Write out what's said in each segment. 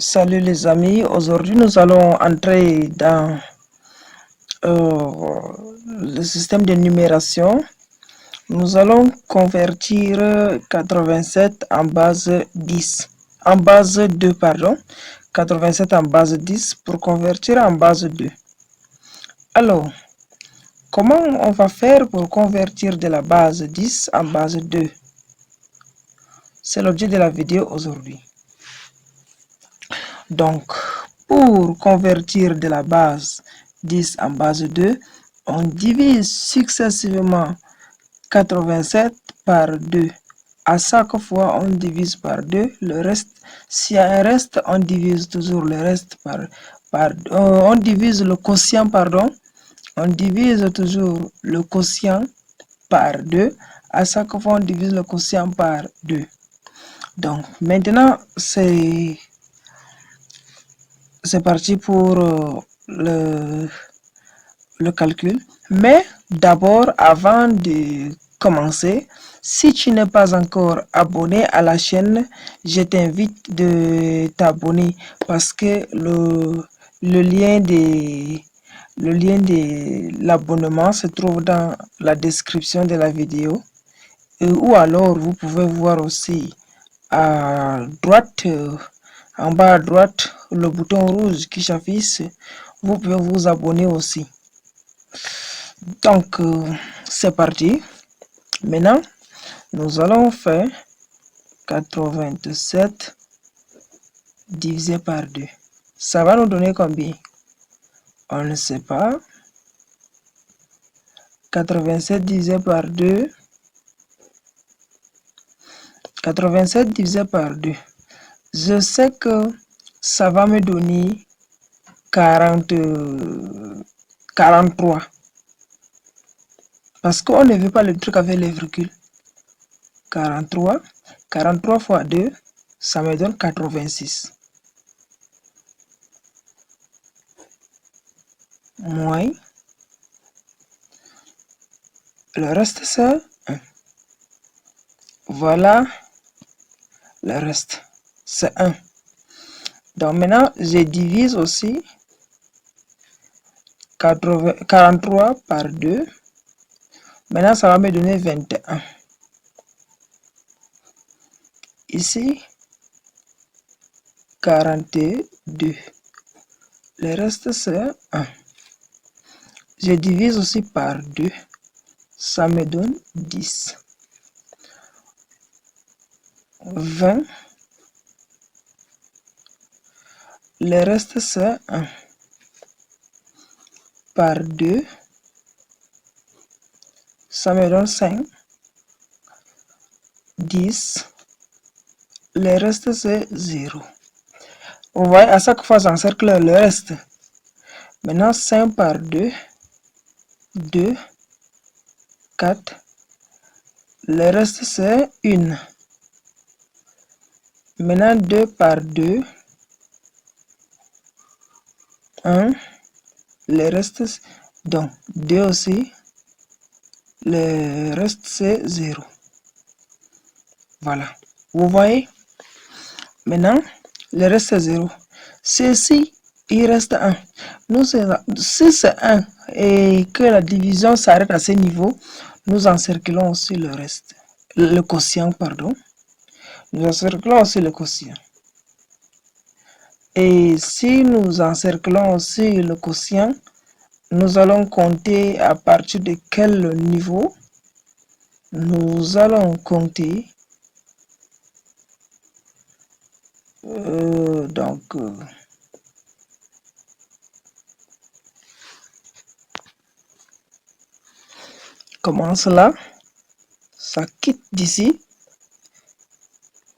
Salut les amis, aujourd'hui nous allons entrer dans le système de numération. Nous allons convertir 87 en base 10, en base 2 pardon, 87 en base 10 pour convertir en base 2. Alors, comment on va faire pour convertir de la base 10 en base 2? C'est l'objet de la vidéo aujourd'hui. Donc, pour convertir de la base 10 en base 2, on divise successivement 87 par 2. À chaque fois, on divise par 2. Le reste, s'il y a un reste, on divise toujours le reste on divise le quotient, pardon. On divise toujours le quotient par 2. À chaque fois, on divise le quotient par 2. Donc, maintenant, c'est parti pour le calcul. Mais d'abord, avant de commencer, si tu n'es pas encore abonné à la chaîne, je t'invite de t'abonner parce que le lien de l'abonnement se trouve dans la description de la vidéo. Ou alors, vous pouvez voir aussi à droite, en bas à droite, le bouton rouge qui s'affiche. Vous pouvez vous abonner aussi. Donc, c'est parti. Maintenant, nous allons faire 87 divisé par 2. Ça va nous donner combien? On ne sait pas. 87 divisé par 2. 87 divisé par 2. Je sais que ça va me donner 43. Parce qu'on ne veut pas le truc avec les virgules. 43. 43 fois 2, ça me donne 86. Moins. Le reste, c'est 1. Voilà. Le reste, c'est 1. Donc maintenant, je divise aussi 43 par 2. Maintenant, ça va me donner 21. Ici, 42. Le reste, c'est 1. Je divise aussi par 2. Ça me donne 10. 20. Le reste, c'est 1. Par 2. Ça me donne 5. 10. Le reste, c'est 0. Vous voyez, à chaque fois, j'encercle le reste. Maintenant, 5 par 2. 2. 4. Le reste, c'est 1. Maintenant, 2 par 2. 1. Le reste, donc 2 aussi. Le reste, c'est 0. Voilà. Vous voyez? Maintenant, le reste, c'est 0. Ceci, il reste 1. Nous, si c'est 1 et que la division s'arrête à ce niveau, nous encerclons aussi le reste. Le quotient, pardon. Nous encerclons aussi le quotient. Et si nous encerclons aussi le quotient, nous allons compter à partir de quel niveau? Nous allons compter commence là, ça quitte d'ici,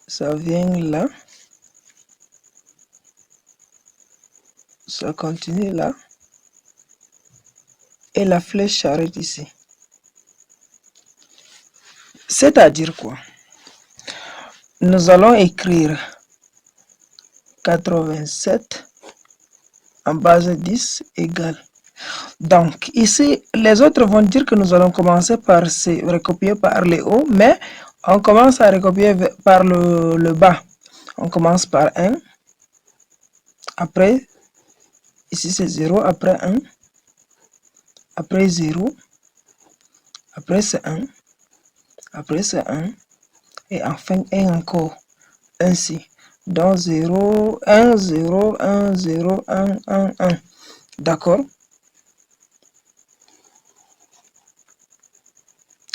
ça vient là, ça continue là, et la flèche s'arrête ici. C'est-à-dire quoi? Nous allons écrire 87 en base 10 égale. Donc ici, les autres vont dire que nous allons commencer par se recopier par le haut, mais on commence à recopier par le bas. On commence par 1, Après, ici c'est 0, après 1, après 0, après c'est 1, après c'est 1, et enfin 1 encore, ainsi. Donc 0, 1, 0, 1, 0, 1, 1, 1. D'accord?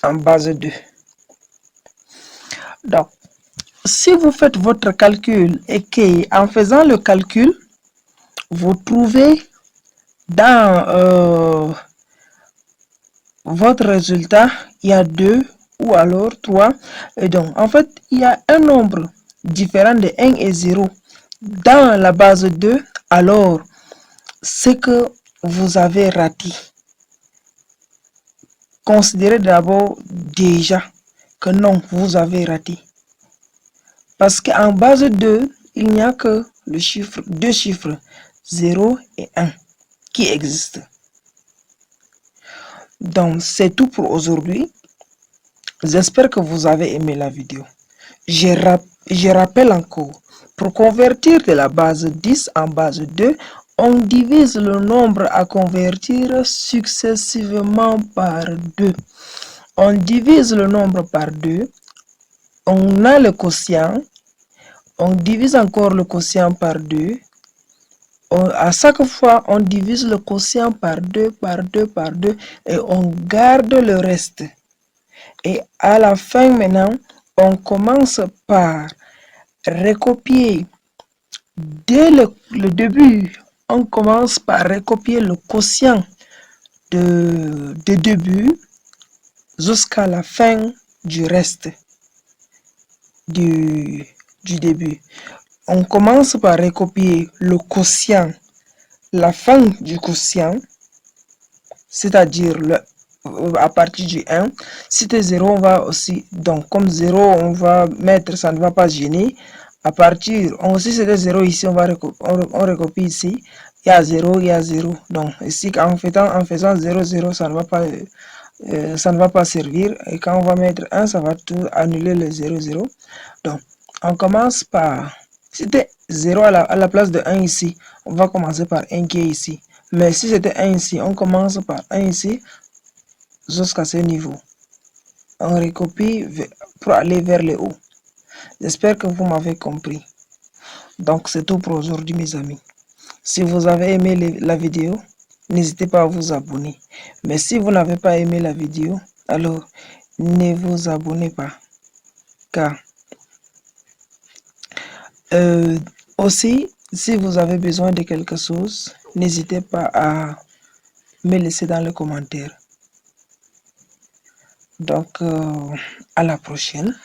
En base 2. Donc, si vous faites votre calcul et qu'en faisant le calcul, vous trouvez dans votre résultat, il y a 2 ou alors 3. Et donc, en fait, il y a un nombre différent de 1 et 0 dans la base 2, alors c'est que vous avez raté. Considérez d'abord déjà que non, vous avez raté. Parce qu'en base 2, il n'y a que le chiffre, deux chiffres, 0 et 1, qui existent. Donc, c'est tout pour aujourd'hui. J'espère que vous avez aimé la vidéo. Je rappelle encore, pour convertir de la base 10 en base 2, on divise le nombre à convertir successivement par 2. On divise le nombre par 2, on a le quotient, on divise encore le quotient par 2. À chaque fois, on divise le quotient par 2, par 2, par 2 et on garde le reste. Et à la fin maintenant, on commence par recopier. Dès le début, on commence par recopier le quotient de début jusqu'à la fin du reste du début. On commence par recopier le quotient, la fin du quotient, c'est-à-dire à partir du 1. Si c'est 0, on va aussi, donc comme 0, on va mettre, ça ne va pas gêner. À partir, si c'était 0 ici, on recopie ici. Il y a 0, il y a 0. Donc ici, en faisant 0, 0, ça ne va pas servir. Et quand on va mettre 1, ça va tout annuler le 0, 0. Donc, on commence par, si c'était 0 à la place de 1 ici, on va commencer par 1 qui est ici. Mais si c'était 1 ici, on commence par 1 ici jusqu'à ce niveau. On recopie pour aller vers le haut. J'espère que vous m'avez compris. Donc, c'est tout pour aujourd'hui, mes amis. Si vous avez aimé la vidéo, n'hésitez pas à vous abonner. Mais si vous n'avez pas aimé la vidéo, alors ne vous abonnez pas. Car aussi, si vous avez besoin de quelque chose, n'hésitez pas à me laisser dans les commentaires. Donc, à la prochaine.